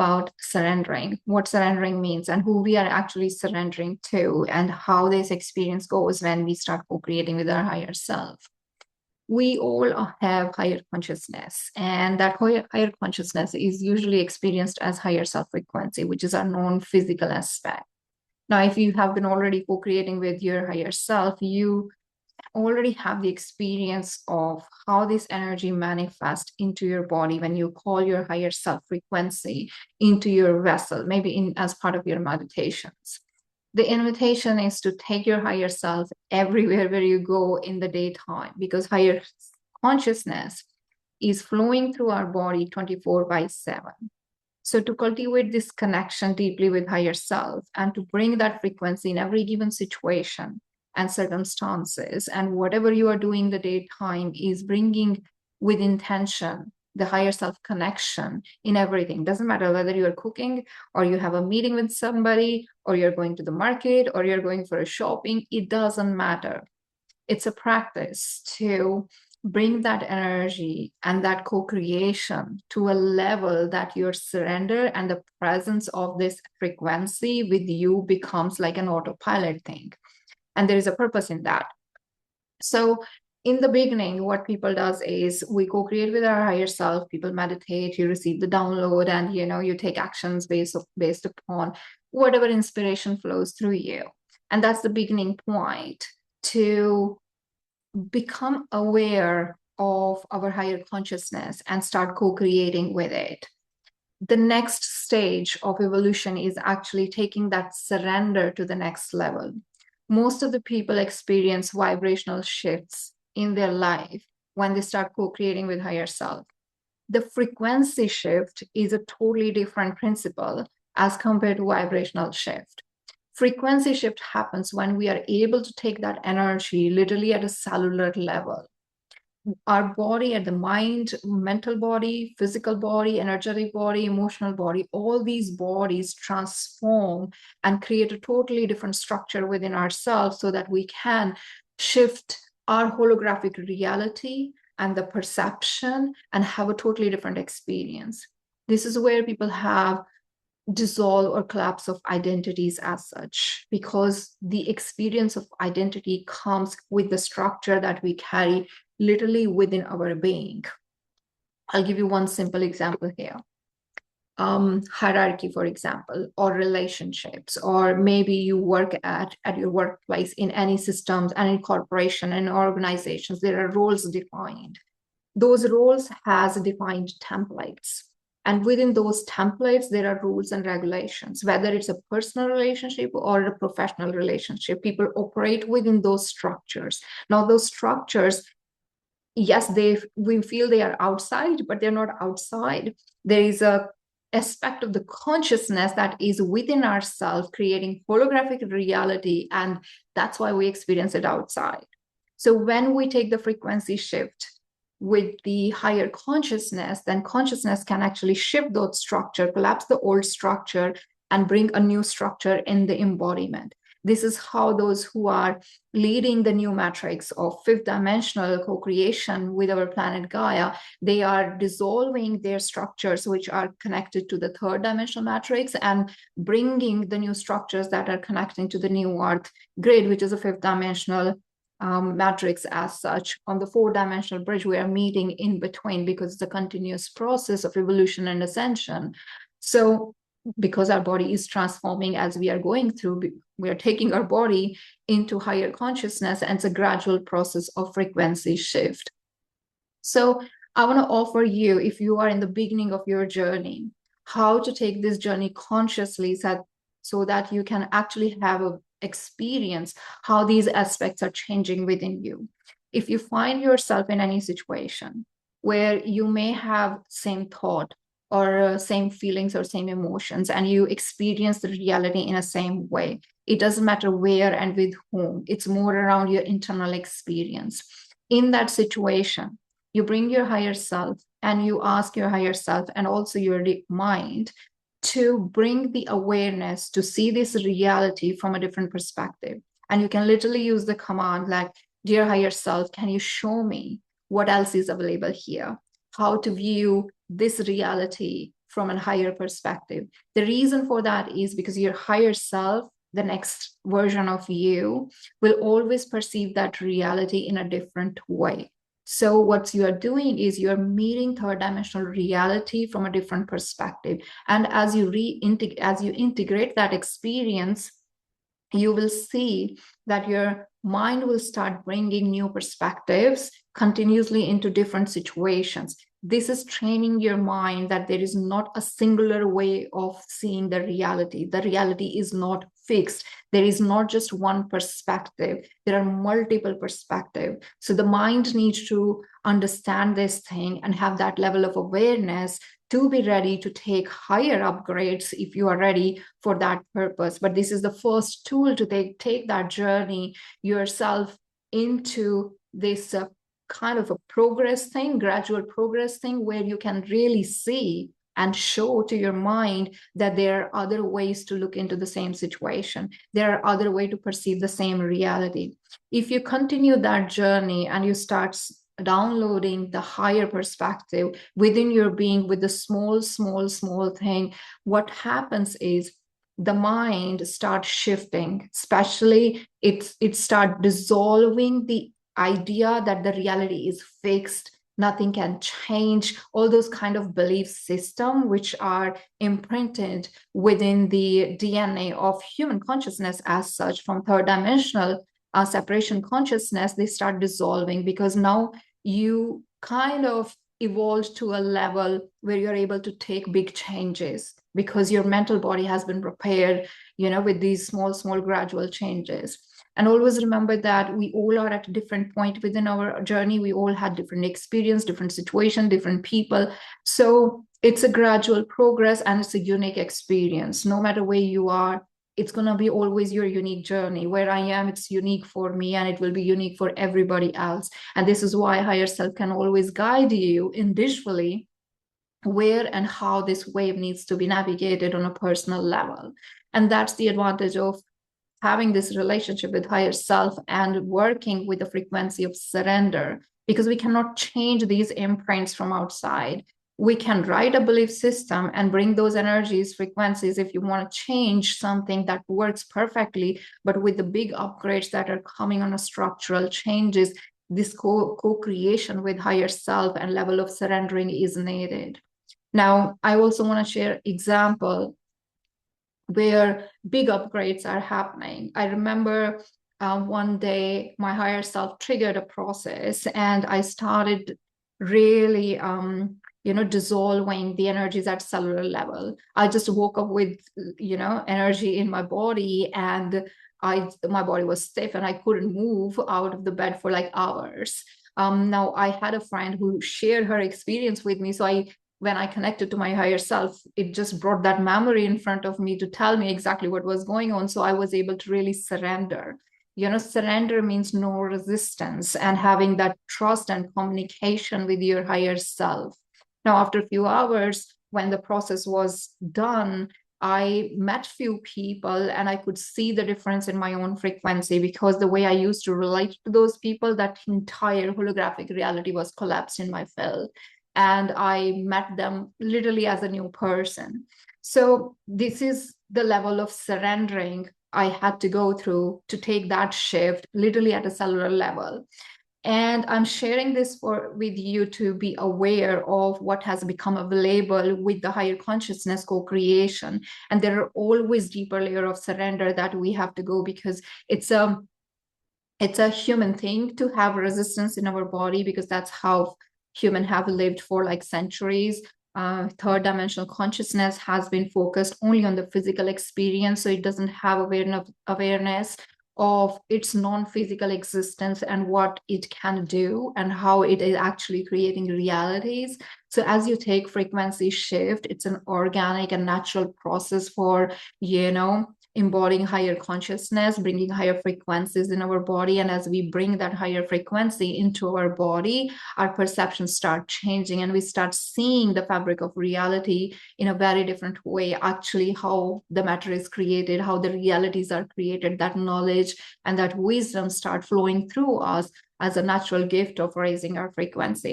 about surrendering, what surrendering means, and who we are actually surrendering to, and how this experience goes when we start co-creating with our higher self. We all have higher consciousness, and that higher consciousness is usually experienced as higher self frequency, which is our non-physical aspect. Now, if you have been already co-creating with your higher self, you already have the experience of how this energy manifests into your body when you call your higher self frequency into your vessel, maybe as part of your meditations. The invitation is to take your higher self everywhere where you go in the daytime, because higher consciousness is flowing through our body 24/7. So to cultivate this connection deeply with higher self and to bring that frequency in every given situation and circumstances, and whatever you are doing the daytime is bringing with intention the higher self connection in everything. Doesn't matter whether you are cooking or you have a meeting with somebody or you're going to the market or you're going for a shopping, it doesn't matter. It's a practice to bring that energy and that co-creation to a level that your surrender and the presence of this frequency with you becomes like an autopilot thing. And there is a purpose in that. So in the beginning, what people does is we co-create with our higher self, people meditate, you receive the download, and you take actions based upon whatever inspiration flows through you. And that's the beginning point, to become aware of our higher consciousness and start co-creating with it. The next stage of evolution is actually taking that surrender to the next level. Most of the people experience vibrational shifts in their life when they start co-creating with higher self. The frequency shift is a totally different principle as compared to vibrational shift. Frequency shift happens when we are able to take that energy literally at a cellular level. Our body, at the mind, mental body, physical body, energetic body, emotional body, all these bodies transform and create a totally different structure within ourselves so that we can shift our holographic reality and the perception and have a totally different experience. This is where people have dissolve or collapse of identities as such, because the experience of identity comes with the structure that we carry literally within our being. I'll give you one simple example here. Hierarchy, for example, or relationships, or maybe you work at your workplace, in any systems, any corporation and organizations, there are roles defined. Those roles has defined templates. And within those templates, there are rules and regulations, whether it's a personal relationship or a professional relationship. People operate within those structures. Now, those structures, yes, we feel they are outside, but they're not outside. There is a aspect of the consciousness that is within ourselves, creating holographic reality, and that's why we experience it outside. So when we take the frequency shift with the higher consciousness, then consciousness can actually shift those structure, collapse the old structure, and bring a new structure in the embodiment. This is how those who are leading the new matrix of fifth dimensional co-creation with our planet Gaia, they are dissolving their structures which are connected to the third dimensional matrix and bringing the new structures that are connecting to the new earth grid, which is a fifth dimensional matrix as such. On the four-dimensional bridge, we are meeting in between because it's a continuous process of evolution and ascension. So because our body is transforming as we are going through, we are taking our body into higher consciousness, and it's a gradual process of frequency shift. So I want to offer you, if you are in the beginning of your journey, how to take this journey consciously so that you can actually have a experience how these aspects are changing within you. If you find yourself in any situation where you may have same thought or same feelings or same emotions, and you experience the reality in a same way, it doesn't matter where and with whom, it's more around your internal experience. In that situation, you bring your higher self and you ask your higher self and also your mind to bring the awareness to see this reality from a different perspective. And you can literally use the command like, dear higher self, can you show me what else is available here? How to view this reality from a higher perspective. The reason for that is because your higher self, the next version of you, will always perceive that reality in a different way. So what you are doing is you're meeting third dimensional reality from a different perspective. And as you integrate that experience, you will see that your mind will start bringing new perspectives continuously into different situations. This is training your mind that there is not a singular way of seeing the reality. The reality is not fixed. There is not just one perspective. There are multiple perspectives. So the mind needs to understand this thing and have that level of awareness to be ready to take higher upgrades if you are ready for that purpose. But this is the first tool to take that journey yourself into this kind of a progress thing, gradual progress thing, where you can really see and show to your mind that there are other ways to look into the same situation. There are other ways to perceive the same reality. If you continue that journey and you start downloading the higher perspective within your being with the small thing, what happens is the mind starts shifting, especially it starts dissolving the idea that the reality is fixed, nothing can change, all those kind of belief system which are imprinted within the DNA of human consciousness as such from third dimensional separation consciousness. They start dissolving because now you kind of evolved to a level where you're able to take big changes because your mental body has been prepared, with these small gradual changes. And always remember that we all are at a different point within our journey. We all had different experience, different situation, different people. So it's a gradual progress and it's a unique experience. No matter where you are, it's going to be always your unique journey. Where I am, it's unique for me and it will be unique for everybody else. And this is why higher self can always guide you individually where and how this wave needs to be navigated on a personal level. And that's the advantage of having this relationship with higher self and working with the frequency of surrender, because we cannot change these imprints from outside. We can write a belief system and bring those energies, frequencies, if you want to change something that works perfectly, but with the big upgrades that are coming on a structural changes, this co-creation with higher self and level of surrendering is needed. Now, I also want to share example where big upgrades are happening. I remember one day my higher self triggered a process and I started really dissolving the energies at cellular level. I just woke up with energy in my body and my body was stiff and I couldn't move out of the bed for like hours. Now I had a friend who shared her experience with me, so when I connected to my higher self, it just brought that memory in front of me to tell me exactly what was going on. So I was able to really surrender. Surrender means no resistance and having that trust and communication with your higher self. Now, after a few hours, when the process was done, I met few people and I could see the difference in my own frequency, because the way I used to relate to those people, that entire holographic reality was collapsed in my field. And I met them literally as a new person. So this is the level of surrendering I had to go through to take that shift literally at a cellular level. And I'm sharing this with you to be aware of what has become available with the higher consciousness co-creation. And there are always deeper layer of surrender that we have to go, because it's a human thing to have resistance in our body, because that's how humans have lived for like centuries. Third dimensional consciousness has been focused only on the physical experience, so it doesn't have awareness of its non-physical existence and what it can do and how it is actually creating realities. So as you take frequency shift, it's an organic and natural process for embodying higher consciousness, bringing higher frequencies in our body. And as we bring that higher frequency into our body, our perceptions start changing and we start seeing the fabric of reality in a very different way, actually how the matter is created, how the realities are created. That knowledge and that wisdom start flowing through us as a natural gift of raising our frequency.